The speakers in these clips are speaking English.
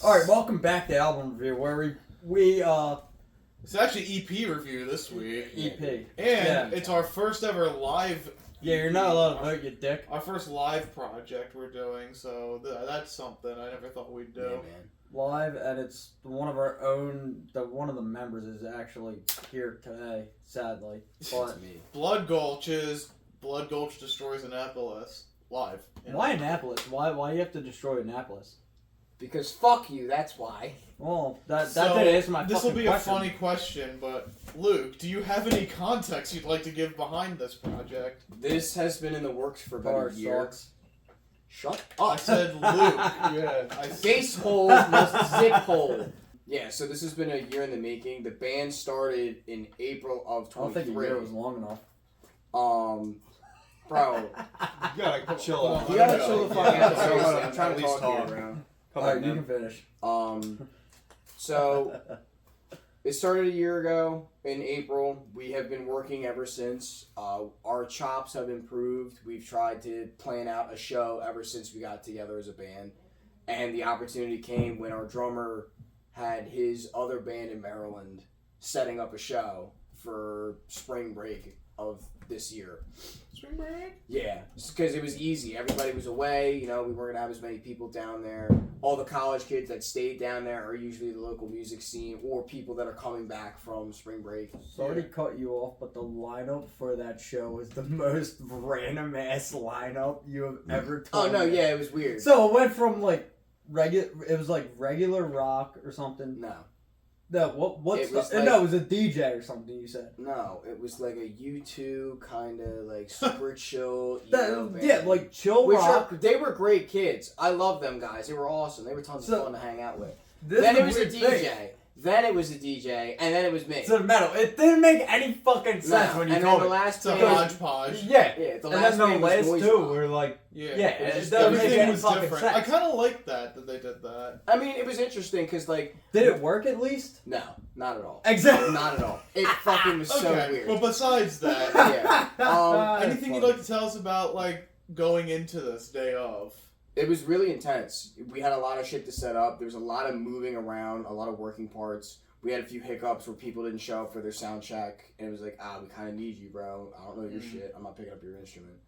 All right, welcome back to Album Review, where we It's actually EP review this week. EP. And it's our first ever live. Yeah, you're not allowed to vote, you dick. Our first live project we're doing, so that's something I never thought we'd do. Yeah, man. Live, and it's one of our own. One of the members is actually here today, sadly. But me. Blood Gulch destroys Annapolis live. why Annapolis? Why you have to destroy Annapolis? Because fuck you, that's why. Well, that So, did answer my this will fucking be question. a funny question, but Luke, do you have any context you'd like to give behind this project? This has been in the works for about Bar a year. sucks. Shut I up. said Luke. Yeah. Face hole must zip hole. Yeah, so this has been a year in the making. The band started in April of I don't think a 23. year was long enough. Bro, You gotta chill out. you gotta chill the fuck out. Yeah, Seriously, yeah, I'm trying at to least talk talk. here, bro. Come All right, on, you man. can finish. So it started a year ago in April. We have been working ever since. Our chops have improved. We've tried to plan out a show ever since we got together as a band. And the opportunity came when our drummer had his other band in Maryland setting up a show for spring break of this year. Spring break? Yeah, because it was easy. Everybody was away. You know, we weren't going to have as many people down there. All the college kids that stayed down there are usually the local music scene or people that are coming back from spring break. Sorry to cut you off, but the lineup for that show is the most random ass lineup you have ever told Oh, no, me. yeah, it was weird. So it went from like it was like regular rock or something. No, No, what's It was no, it was a DJ or something. You said it was like a U2 kind of like super chill emo band. yeah, like chill rock. They were great kids. I love them guys. They were awesome. They were tons of So- fun to hang out with. This Then is it was a weird DJ. thing. Then it was a DJ, and then it was me. It's a metal. It didn't make any fucking sense No, when you and told then the me. last It's a band, hodgepodge. Yeah, yeah, the and last then the band was last noise two rock. were like Yeah. it just- doesn't make Everything any was fucking different. sense. I kind of like that they did that. I mean, it was interesting because like Did it work at least? no, not at all. Exactly. Not at all. It fucking was so Okay, weird. well, besides that, Yeah. anything you'd like to tell us about, like, going into this day of? It was really intense. We had a lot of shit to set up. There was a lot of moving around, a lot of working parts. We had a few hiccups where people didn't show up for their sound check, and it was like, we kind of need you, bro. I don't know your shit. I'm not picking up your instrument.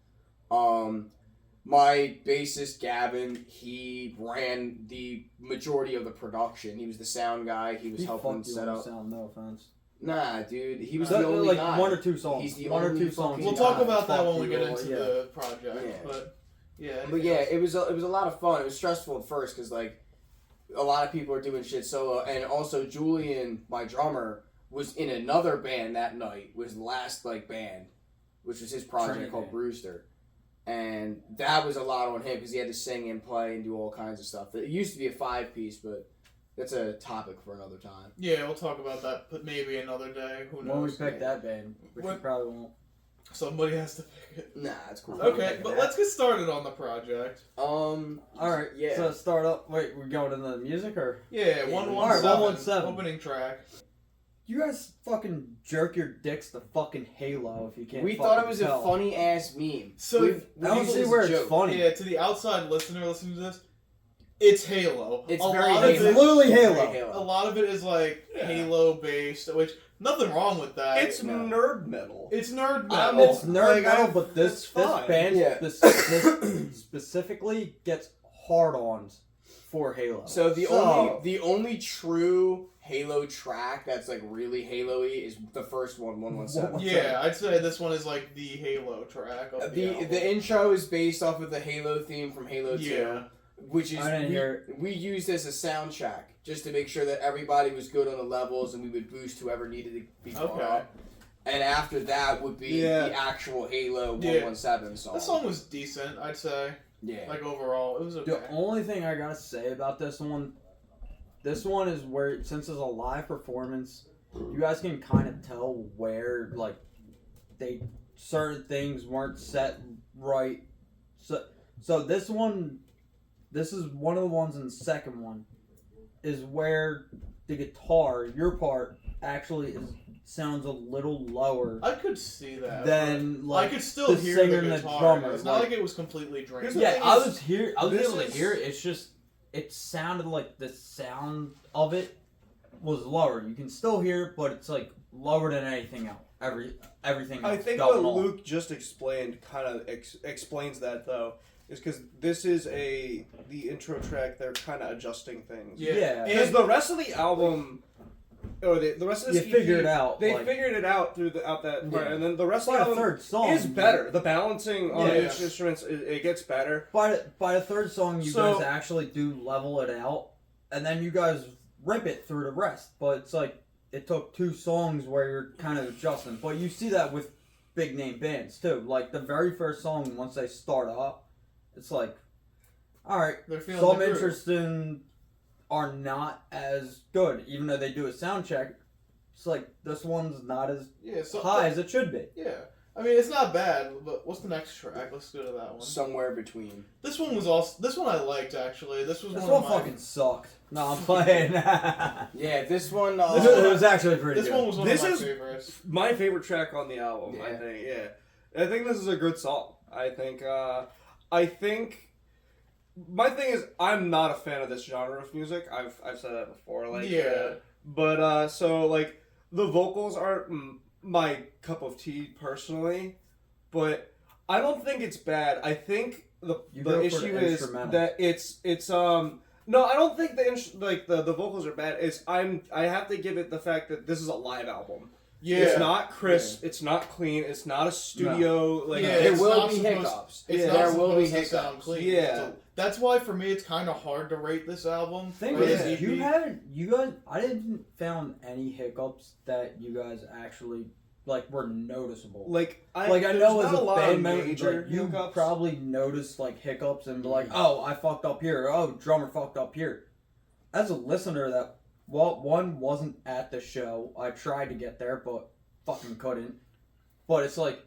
My bassist Gavin, he ran the majority of the production. He was the sound guy. He was He helping fucked you set on up. sound, no offense. Nah, dude, he was So, the only like guy. one or two songs. He's the one or only two songs. fucking We'll guy. talk about that Fuck when we you get all, into yeah. the project, Yeah. but yeah. But yeah, it was a lot of fun. It was stressful at first because like a lot of people are doing shit solo, and also Julian, my drummer, was in another band that night. Was the last like band, which was his project Training called band. Brewster, and that was a lot on him because he had to sing and play and do all kinds of stuff. It used to be a 5-piece, but that's a topic for another time. Yeah, we'll talk about that, but maybe another day. Who knows? When we pick that band, which we What- probably won't. Somebody has to pick it. Nah, it's cool. Okay, but let's get started on the project. All right. yeah. So start up. Wait, we're going into the music or? Yeah, Yeah, 117. alright, 117. Opening track. You guys fucking jerk your dicks to fucking Halo if you can't. We thought it fucking was tell. a funny ass meme. So, We've I don't used it see as a where it's joke. funny. Yeah, to the outside listener listening to this, it's Halo. It's a very lot It's of it, literally Very Halo. A lot of it is like Halo based, which nothing wrong with that. It's nerd metal. It's nerd metal. It's nerd Like, metal, but that's this fine. band Yeah. this specifically gets hard-ons for Halo. So the only true Halo track that's like really Halo-y is the first one, 117. Yeah, I'd say this one is like the Halo track of the album. The intro is based off of the Halo theme from Halo 2, Yeah. which is I didn't hear we used as a soundtrack just to make sure that everybody was good on the levels and we would boost whoever needed to be brought Okay. up. And after that would be Yeah. the actual Halo Yeah. 117 song. The song was decent, I'd say. Yeah. Like overall, it was okay. The only thing I gotta say about this one is where, since it's a live performance, you guys can kind of tell where like certain things weren't set right. So this is one of the ones in the second one, is where the guitar, your part, actually sounds a little lower I could see that. than but I like could still the hear singer the and the guitar. drummer, It's not like- like it was completely drained. The yeah, thing I is, was this able to is- hear it. It's just it sounded like the sound of it was lower. You can still hear it, but it's like lower than anything else. Everything else I think going what on. Luke just explained kind of explains that though, is because this is the intro track. They're kind of adjusting things. Yeah. Because And the rest of the album, or the rest of this You figure it out, They like- figured it out throughout that part, Yeah. and then the rest By of the the album third song is better. The balancing on Yeah. each instruments, it gets better. By the third song, you So- guys actually do level it out, and then you guys rip it through the rest. But it's like it took 2 songs where you're kind of adjusting. But you see that with big name bands too. Like the very first song, once they start up, it's like, all right, they're feeling some the groove. interesting are not as good, even though they do a sound check. It's like this one's not as Yeah, so high as it should be. yeah. I mean, it's not bad, but what's the next track? Let's go to that one. Somewhere between. This one was also. This one I liked actually. This was This one one of my. fucking sucked. No, I'm playing. Yeah, this one. It was actually pretty This good. one was one This of my is- favorites. My favorite track on the album, I Yeah. think. Yeah, I think this is a good song. I think. My thing is, I'm not a fan of this genre of music. I've said that before. Like, Yeah. but so like the vocals aren't my cup of tea personally, but I don't think it's bad. I think You the go for issue the is instrumental. that it's no, I don't think the vocals are bad. I have to give it the fact that this is a live album. Yeah. It's not crisp. It's not clean. It's not a studio. Like Yeah, There it's will not be supposed- hiccups. It's Yeah. not There will be supposed to sound hiccups. clean. Yeah. So that's why for me it's kind of hard to rate this album. Thing or is, this EP. you guys, I didn't found any hiccups that you guys actually like were noticeable. like I I there's know as not a lot of band member, major like, you hiccups. probably noticed like hiccups and be like, oh, I fucked up here. Oh, drummer fucked up here. As a listener, that one wasn't at the show. I tried to get there, but fucking couldn't. But it's like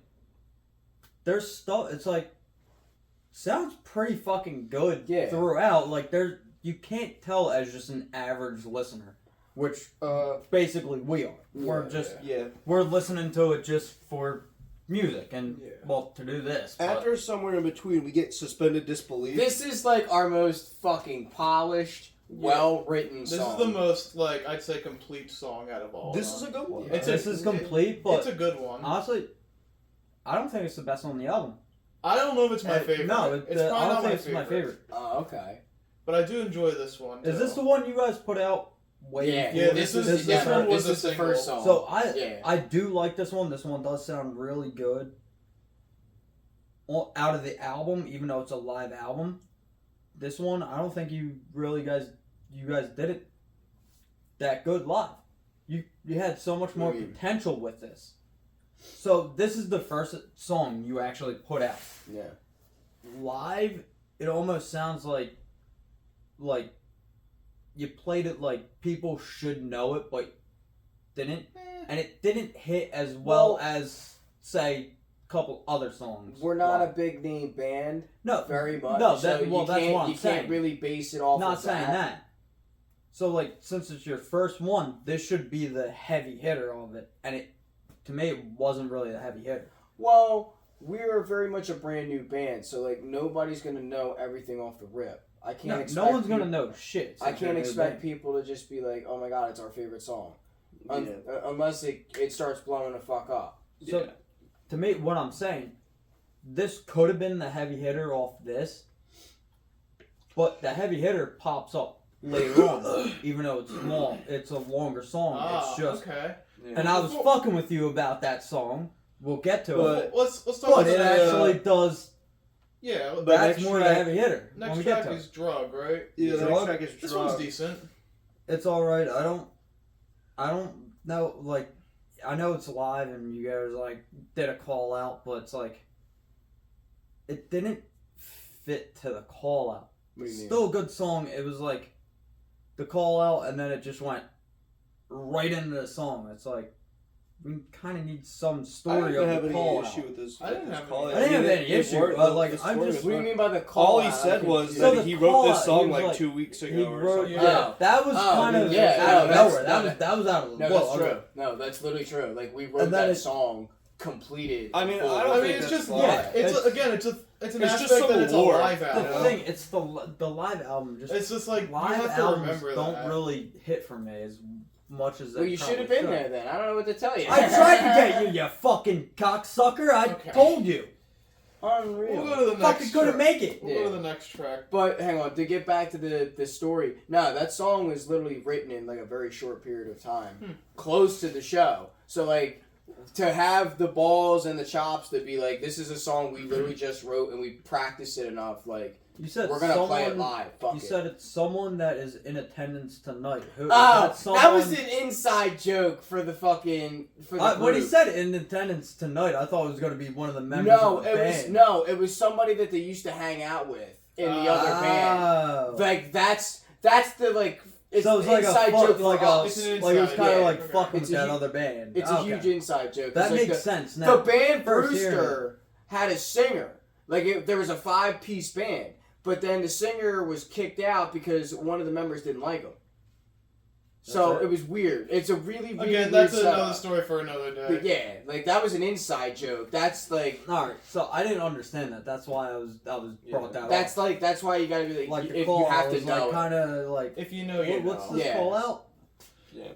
there's stuff. It's like sounds pretty fucking good Yeah. throughout. Like you can't tell as just an average listener, which basically we are. We're just Yeah. we're listening to it just for music and Yeah. well to do this. but- After somewhere in between, we get suspended disbelief. This is like our most fucking polished, well-written This song. is the most like I'd say complete song out of all. This of is them. a good one. It's this a- is complete, but It's a good one. honestly, I don't think it's the best on the album. I don't know if it's my Uh, favorite. No, it's I probably don't not think it's my my favorite. Oh, okay. But I do enjoy this one. Is too. this the one you guys put out way Yeah, before? Yeah, this this is is- yeah, this one was this a is the single. first song. So Yeah. I do like this one. This one does sound really good. Out of the album, even though it's a live album, this one I don't think you guys did it that good live. You had so much more Mm. potential with this. So this is the first song you actually put out. Yeah. Live, it almost sounds like you played it like people should know it, but didn't, and it didn't hit as well as say a couple other songs. We're not a live. big name band, no very much. No, so that, well, you that's can't, what I'm you saying. can't really base it off Not of saying that. So like, since it's your first one, this should be the heavy hitter of it, and it to me it wasn't really the heavy hitter. Well, we're very much a brand new band, so like nobody's gonna know everything off the rip. I can't No, expect no one's gonna peop- know shit. I since you're can't a new expect band. people to just be like, "Oh my god, it's our favorite song," Yeah. unless it starts blowing the fuck up. So, Yeah. to me, what I'm saying, this could have been the heavy hitter off this, but the heavy hitter pops up later on, even though it's long. It's a longer song. It's just, okay. and I was fucking with you about that song. We'll get to But- it, Let's talk but about it the actually does. Yeah, But That's next more the track- heavy hitter. when next we get track to is it. Drug, right? Yeah, the Drug? next track is This Drug. one's decent. It's all right. I don't know. Like, I know it's live, and you guys like did a call out, but it's like it didn't fit to the call out. What do you mean? Still a good song. It was like the call out, and then it just went right into the song. It's like we kind of need some I story didn't of have the any call issue out. with this. I didn't have call any- I didn't have any issue, worked, like, the I'm story just- was What do you fine. mean by the call? All he out? said I'm was confused. So that the he wrote call this out, song he was like like- 2 weeks ago He or wrote, something. yeah, that was Oh, kind of yeah, out of no, that's- nowhere. no, That was out of the No, blue. that's Okay. true. No, that's literally true. Like we wrote And then that it- song completed. I mean, fully. I don't I mean, think it's that's just fine. yeah. It's It's- again, it's it's an It's just aspect some that it's a lore. live The album. thing, it's the live album. Just It's just like you live have to albums remember don't that. really hit for me as much as they Well, you should have been there then. I don't know what to tell you. I tried to get you, you fucking cocksucker. I Okay. told you. Unreal. We'll go to the next Fucking couldn't track. make it. We'll go to the next track. But hang on, to get back to the story. No, that song was literally written in like a very short period of time, close to the show. So like, to have the balls and the chops to be like, this is a song we literally just wrote and we practiced it enough. Like, You said we're gonna someone, play it live. Fuck You it. said it's someone that is in attendance tonight. Who? Oh, is someone, that was an inside joke for the fucking for the when he group. said in attendance tonight, I thought it was going to be one of the members No, of the it band. was it was somebody that they used to hang out with in the other band. Oh. Like that's the like. It's So it's like a inside fuck, joke for like us. It's an like it was inside, kind of yeah, like okay. fucking It's with a that hu- other band. It's Okay. a huge inside joke. That It's like makes sense now. The band First hearing Brewster had a singer. Like there was a 5-piece band, but then the singer was kicked out because one of the members didn't like him. So That's it? it was weird. It's a really Again, weird that's setup. another story for another day. But yeah, like that was an inside joke. That's like All right, so I didn't understand that. That's why I was brought that that's up. like that's why you gotta be Like if the you call have to was know. like kind of like If you know, you what's know. this Yeah. call out?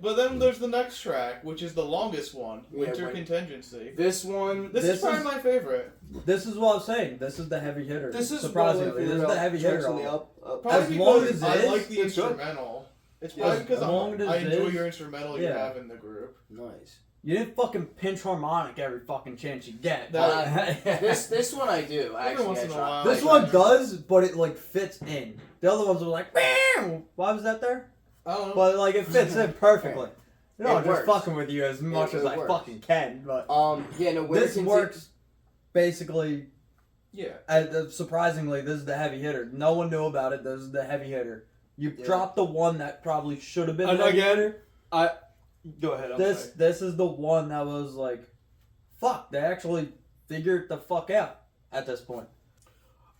But then there's the next track, which is the longest one, Yeah, Winter when- Contingency. This one, This is probably my favorite. This is what I was saying. This is the heavy hitter. This is surprisingly this is the heavy tracks hitter. on the up. Probably As long because as it I is, like the it's good. instrumental. It's Yeah, probably as because long as I it enjoy is, your instrumental you yeah. have in the group. nice. You didn't fucking pinch harmonic every fucking chance you get. This one I do. Every once in a while. This like one does, but it like fits in. The other ones were like, "Meow." Why was that there? I don't know. But like it fits in perfectly. No, It I'm just works. fucking with you as much as it I works. fucking can. But yeah, no. Winter this works basically. Yeah. Surprisingly, this is the heavy hitter. No one knew about it. This is the heavy hitter. You Yeah. dropped the one that probably should have been And the heavy again, hitter. Go ahead. I'm This sorry. this is the one that was like, fuck. They actually figured the fuck out at this point.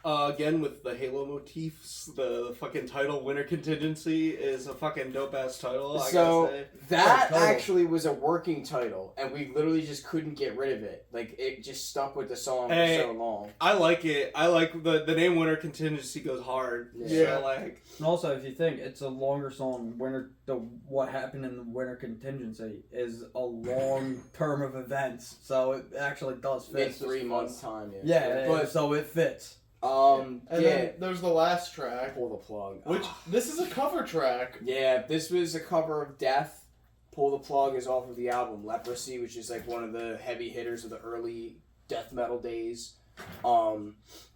Again, with the Halo motifs, the fucking title "Winter Contingency" is a fucking dope ass title. I So gotta say. that title. actually was a working title, and we literally just couldn't get rid of it. Like it just stuck with the song Hey. for so long. I like it. I like the name "Winter Contingency" goes hard. Yeah. So, like, And also, if you think it's a longer song, what happened in the winter contingency is a long term of events, so it actually does fit. In 3 months time, yeah. Yeah, but so it fits. And yeah, then there's the last track, pull the plug. which this is a cover track. Yeah, this was a cover of Death. Pull the Plug is off of the album Leprosy, which is like one of the heavy hitters of the early death metal days.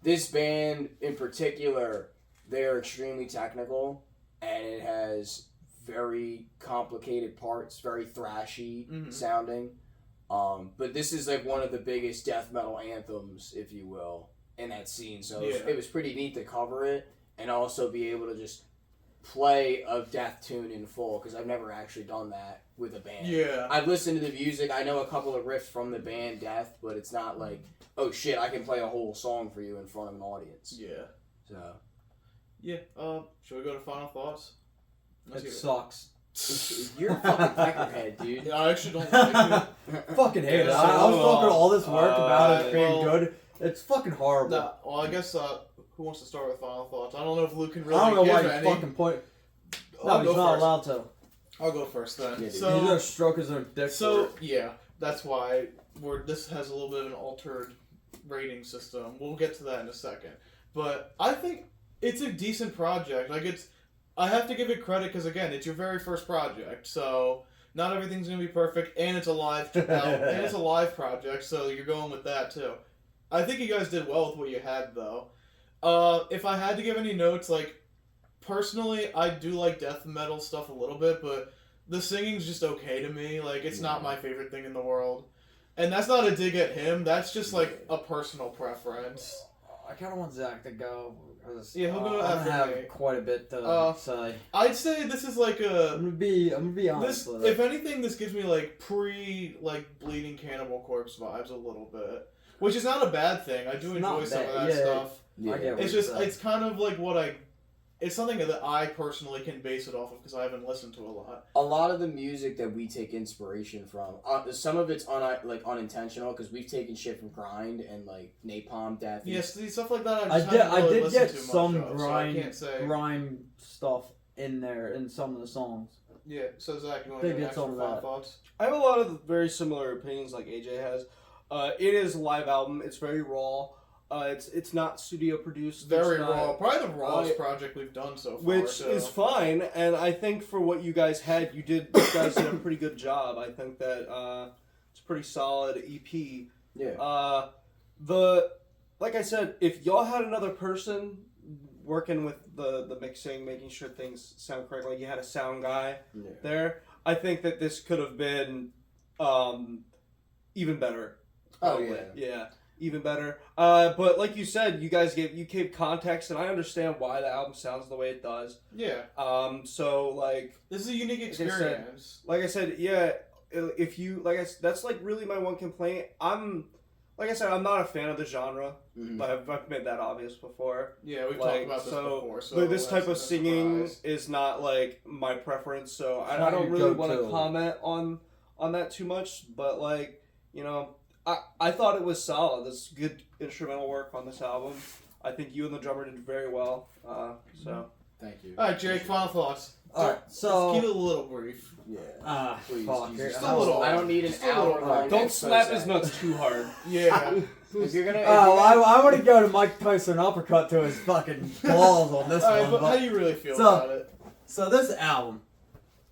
This band in particular, they're extremely technical, and it has very complicated parts, very thrashy sounding. But this is like one of the biggest death metal anthems, if you will, in that scene. So it was pretty neat to cover it and also be able to just play a death tune in full, because I've never actually done that with a band. Yeah. I've listened to the music. I know a couple of riffs from the band Death, but it's not like, oh shit, I can play a whole song for you in front of an audience. Yeah. So Yeah. Should we go to final thoughts? Let's It hear sucks. you're a fucking peckerhead, dude. Yeah, I actually don't like Fucking hate it. Yeah, I was so, talking all this work about it being well, good. It's fucking it. horrible. Nah, well, I guess who wants to start with final thoughts? I don't know if Luke can really I don't know give why you any. fucking point. No, I'll he's go not first. allowed to. I'll go first then. Yeah, dude. He's so gonna stroke his own dick. So for it. yeah, that's why this has a little bit of an altered rating system. We'll get to that in a second. But I think it's a decent project. I have to give it credit because again, it's your very first project, so not everything's gonna be perfect, and it's a live and it's a live project, so you're going with that too. I think you guys did well with what you had though. If I had to give any notes, like personally, I do like death metal stuff a little bit, but the singing's just okay to me. Like, it's not my favorite thing in the world. And that's not a dig at him. That's just, like, a personal preference. I kind of want Zach to go. Yeah, he'll go I after have me. quite a bit to say. I'd say this is, like, I'm gonna be honest with if it. anything, this gives me, like, Bleeding Cannibal Corpse vibes a little bit. Which is not a bad thing. I do It's not enjoy some of bad, that yeah. stuff. Yeah. I get what It's you're just, saying. it's kind of, like, it's something that I personally can base it off of because I haven't listened to a lot. A lot of the music that we take inspiration from, some of it's unintentional because we've taken shit from Grind and like Napalm Death. Yes, stuff like that. I did get too much some of, so I can't say. grime stuff in there in some of the songs. Yeah. So Zach, you want They to get get some of final that. thoughts? I have a lot of very similar opinions like AJ has. It is a live album. It's very raw. It's not studio produced. Very it's not, raw. Probably the rawest project we've done so far. which is fine. And I think for what you guys had, you guys did a pretty good job. I think that it's a pretty solid EP. Yeah. Like I said, if y'all had another person working with the mixing, making sure things sound correct, like you had a sound guy there, I think that this could have been even better. Oh Probably. yeah. Yeah, even better. But like you said, you gave context, and I understand why the album sounds the way it does. Yeah. So like This is a unique I said- experience. like I said, yeah. If you that's like really my one complaint. I'm not a fan of the genre. Mhm. But I've made that obvious before. Yeah, we've Like, talked about this so, before. So But this type of that's a singing surprise. is not like my preference, so It's I not don't your really want to go-to. comment on that too much. But like, you know, I thought it was solid. There's good instrumental work on this album. I think you and the drummer did very well. So Thank you. All right, Jake. Final thoughts. Alright, Let's so keep it a little brief. Yeah. Please, fuck. Jesus. Just a little. I don't need an Just a hour little. long. don't expose. slap his nuts too hard. Yeah. If you're gonna. I want to go to Mike Tyson uppercut to his fucking balls on this All right, one. but how But, do you really feel So- about it? so this album,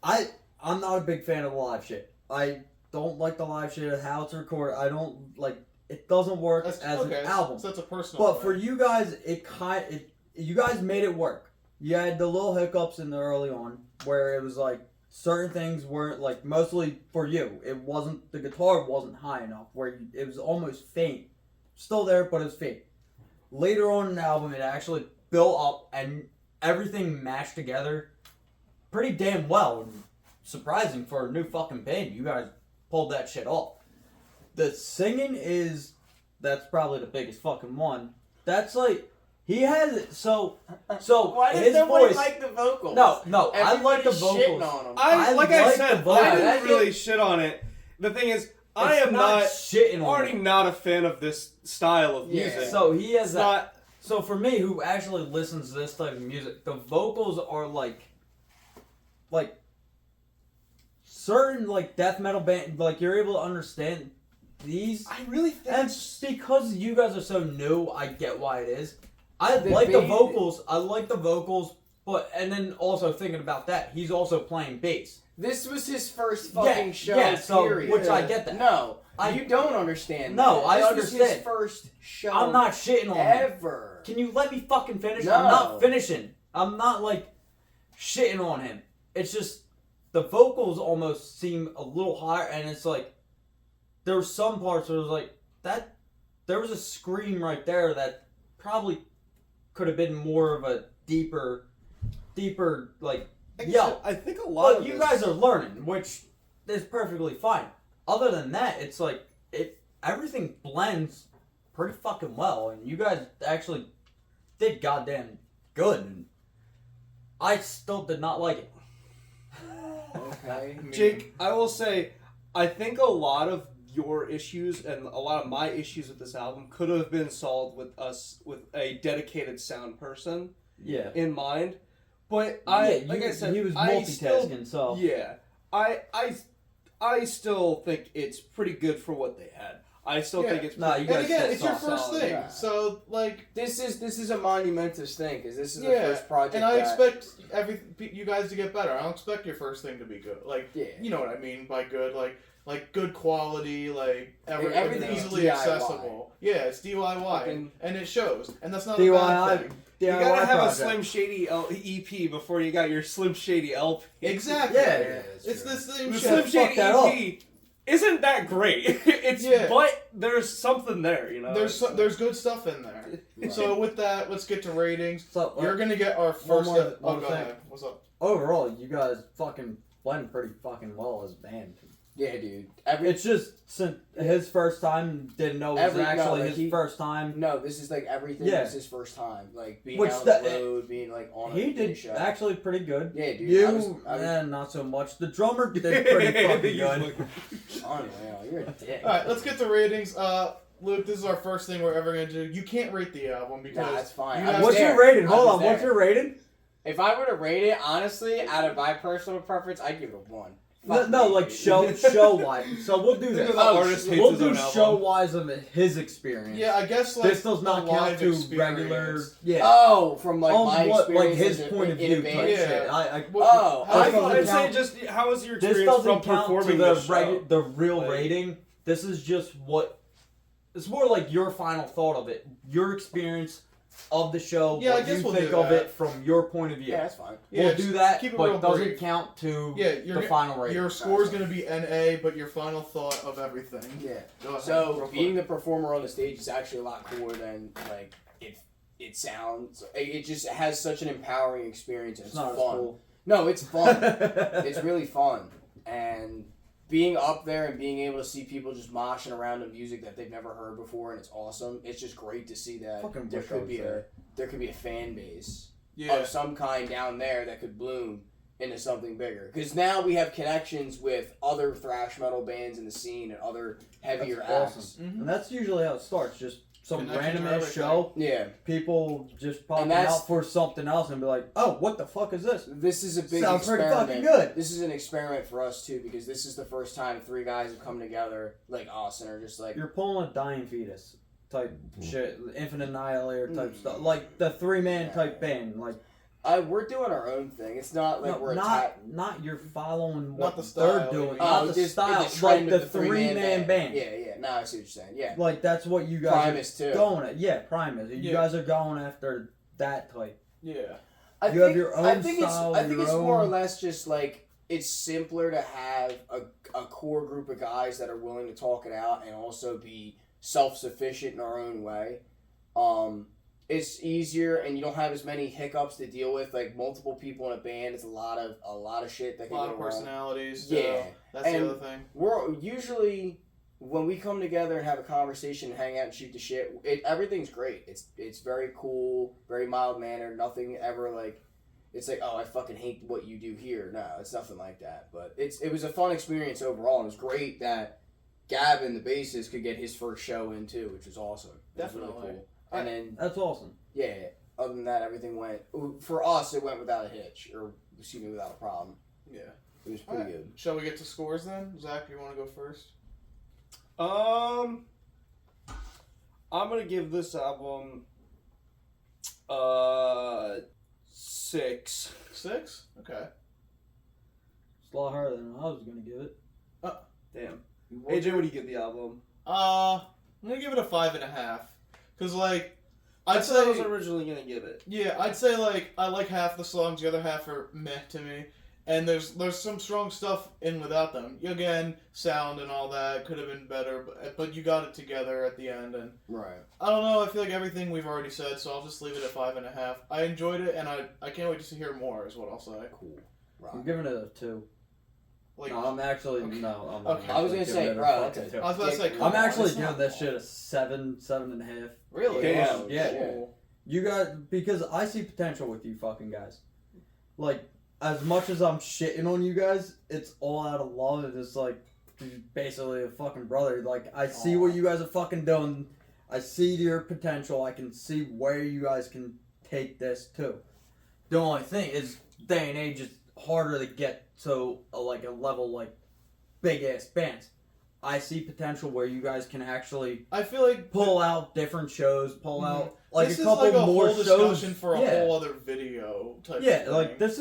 I'm not a big fan of the live shit. I don't like the live shit, how it's recorded. I don't like. It doesn't work That's as okay. an album. So that's a personal. But thing. for you guys, you guys made it work. You had the little hiccups in the early on where it was like certain things weren't like mostly for you. It wasn't the guitar wasn't high enough where it was almost faint. Still there, but it was faint. Later on in the album, it actually built up and everything matched together pretty damn well. Surprising for a new fucking band. You guys pulled that shit off. The singing that's probably the biggest fucking one. That's like he has it so Why does his nobody voice. like the vocals? No, I like the Everybody's shitting vocals. on 'em. I like said, the I vibe. didn't really shit on it. The thing is, I It's am not shitting on already it. not a fan of this style of Yeah. music. So he has It's that. not. So for me, who actually listens to this type of music, the vocals are like certain like death metal band. Like you're able to understand these. I really think. And because you guys are so new, I get why it is. I The like the bass- vocals. I like the vocals, but and then also thinking about that, he's also playing bass. This was his first fucking Yeah, show. yeah, so- period. which I get that. No, I- you don't understand. No, that. I This was his understand. first show. I'm not shitting on him. ever. Can you let me fucking finish? No. I'm not finishing. I'm not like shitting on him. It's just the vocals almost seem a little higher, and it's like there were some parts where it was like that. There was a scream right there that probably could have been more of a deeper like yell. I think a lot But of you this- guys are learning, which is perfectly fine. Other than that, it's like everything blends pretty fucking well, and you guys actually did goddamn good. And I still did not like it. Okay. Jake, I will say, I think a lot of your issues and a lot of my issues with this album could have been solved with a dedicated sound person Yeah. in mind. But He was I still, multitasking, so yeah, I still think it's pretty good for what they had. I still think it's Nah, pretty you And guys again, said it's your solid. first thing, Yeah. so like. This is a monumentous thing because this is the Yeah, first project. And I that- expect you guys to get better. I don't expect your first thing to be good. Like, Yeah. you know what I mean by good. Like good quality. Like everything's easily DIY. accessible. Yeah, it's DIY, Fucking- and it shows. And that's not a DIY. bad thing. You DIY gotta have project. a Slim Shady EP before you got your Slim Shady LP. Exactly. Yeah, that's It's true. the same The shit. Slim Shady fuck that up. EP isn't that great. It's Yeah. but there's something there, you know. There's good stuff in there. Right. So with that, let's get to ratings. So, You're gonna get our first. more- Oh, one go thing. ahead. What's up? overall, you guys fucking blend pretty fucking well as a band. Yeah, dude. It's just since his first time, didn't know it was actually his first time. No, this is like everything. Yeah. Was his first time, like being Which out on the road, being like on. He a did show. actually pretty good. Yeah, dude. You, not so much. The drummer did pretty fucking good. Unreal, you're a dick. All right, let's get to ratings. Luke, this is our first thing we're ever gonna do. You can't rate the album because that's fine. What's your rating? Hold on. What's your rating? If I were to rate it, honestly, out of my personal preference, I'd give it a 1. No, like show wise. So we'll do this. We'll do show wise of his experience. Yeah, I guess like this does not count to regular. Yeah. Oh, from like my experience, like his point of view. Yeah. I'd say just how was your experience this doesn't from count performing to the real like, rating. This is just what. It's more like your final thought of it, your experience of the show. Yeah, what I guess you we'll think do of that. it from your point of view. Yeah, that's fine. We'll do that, keep it but real it doesn't brief. count to the final rating. Your score is going to be NA, but your final thought of everything. Yeah. Go ahead, So being the performer on the stage is actually a lot cooler than like it sounds. It just has such an empowering experience. And it's not fun. as cool. No, it's fun. It's really fun, and being up there and being able to see people just moshing around to music that they've never heard before, and it's awesome. It's just great to see that Fucking there wish I could was be there. there could be a fan base Yeah. of some kind down there that could bloom into something bigger. Because now we have connections with other thrash metal bands in the scene and other heavier That's acts. awesome. Mhm. And that's usually how it starts. Just some Connections random are ass show. Yeah, People just popping that's- out for something else and be like, "Oh, what the fuck is this?" this is a big Sounds pretty experiment. fucking good. This is an experiment for us too, because this is the first time 3 guys have come together like us and are just like, You're pulling a Dying Fetus type shit, Infinite Annihilator type stuff, like the 3-man type band. Like, we're doing our own thing. It's not like we're not you're following Not what the they're style, doing, you not mean. the just style, trend like the of 3-man band. Yeah. No, I see what you're saying. Yeah, Like that's what you guys Primus are too. going at. Yeah, Primus. You Yeah. guys are going after that type. Yeah. You have your own I think style, I think your it's more or own- less just like it's simpler to have a core group of guys that are willing to talk it out and also be self-sufficient in our own way. It's easier and you don't have as many hiccups to deal with. Like multiple people in a band, it's a lot of shit that A can lot go of wrong. personalities. Yeah. That's And- the other thing. We're usually when we come together and have a conversation and hang out and shoot the shit, everything's great. It's very cool, very mild mannered. Nothing ever like it's like, oh, I fucking hate what you do here. No, it's nothing like that. But it was a fun experience overall, and it was great that Gavin, the bassist, could get his first show in too, which was awesome. It was really Definitely. cool. And then That's awesome. yeah, other than that, everything went for us. It went without a hitch, or excuse me, without a problem. Yeah. It was pretty Alright. good. Shall we get to scores then? Zach, you want to go first? I'm gonna give this album 6. 6? Okay. It's a lot harder than I was gonna give it. Damn. AJ, what do you give the album? I'm gonna give it a 5.5. Cause like, I'd That's what I was say, originally gonna give it. yeah, I'd say like I like half the songs, the other half are meh to me, and there's some strong stuff in without them. Again, sound and all that could have been better, but you got it together at the end, and Right. I don't know. I feel like everything we've already said, so I'll just leave it at 5.5. I enjoyed it, and I can't wait to hear more. Is what I'll say. Cool. Right. I'm giving it a 2. Like, No, I'm actually Okay. no. I'm Okay. actually I was gonna giving say, it a bro, fucking that's a- 2. I was about to say, I'm I'm come on, actually it's giving not this bad. shit a 7.5. Really? Damn. Yeah. Cool. You got because I see potential with you fucking guys. Like as much as I'm shitting on you guys, it's all out of love. It's like you're basically a fucking brother. Like I see what you guys are fucking doing. I see your potential. I can see where you guys can take this to. The only thing is, day and age, it's harder to get to a level like big ass bands. I see potential where you guys can actually I feel like pull out different shows, pull out like this a is couple like a more whole shows. discussion for a whole other video type. Yeah, of thing. like this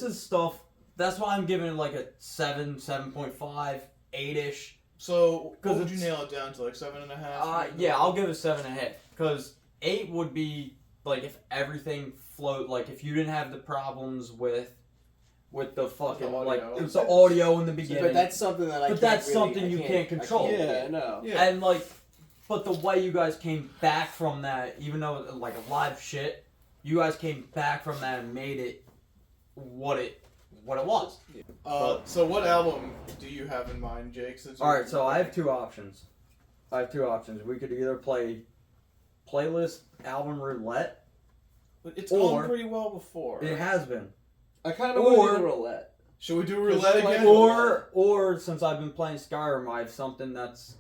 is stuff. That's why I'm giving it like a 7, 7.5, 8-ish. So, 'Cause what would you it's- nail it down to? Like 7.5? Yeah, I'll give it 7.5 because 8 would be like if everything flowed. Like if you didn't have the problems with the fucking The like audio. it was the audio in the beginning. But that's something that I. But can't that's really, something I you can't control. Yeah, no. Yeah. And like, but the way you guys came back from that, even though like a live shit, you guys came back from that and made it what it what it was. So what album do you have in mind, Jake? All right, so I have two options. We could either play playlist album roulette. It's or- gone pretty well before. It has been. I kind of Or- want to do the roulette. Should we do roulette I like again? Or since I've been playing Skyrim, I have something that's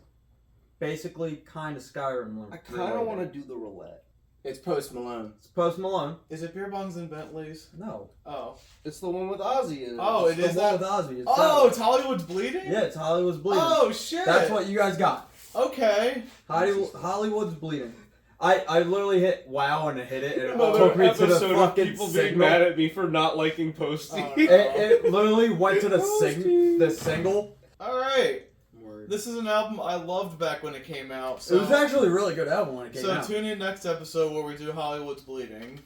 basically kind of Skyrim. I kind of want to do the roulette. It's Post Malone. It's Post Malone. Is it beer bongs and Bentleys? No. Oh. It's the one with Ozzy in it. Oh, It's it the is one that. with Ozzy. It's Oh, that it's Hollywood's Bleeding? one. Yeah, it's Hollywood's Bleeding. Oh, shit. That's what you guys got. Okay. Hollywood's Bleeding. I literally hit WoW and it hit it, and it Another took me to the episode of fucking people being signal. mad at me for not liking Posty. Oh, no. It literally went to the Posty. the single. Alright. Word. This is an album I loved back when it came out. So, It was actually a really good album when it came so out. tune in next episode where we do Hollywood's Bleeding.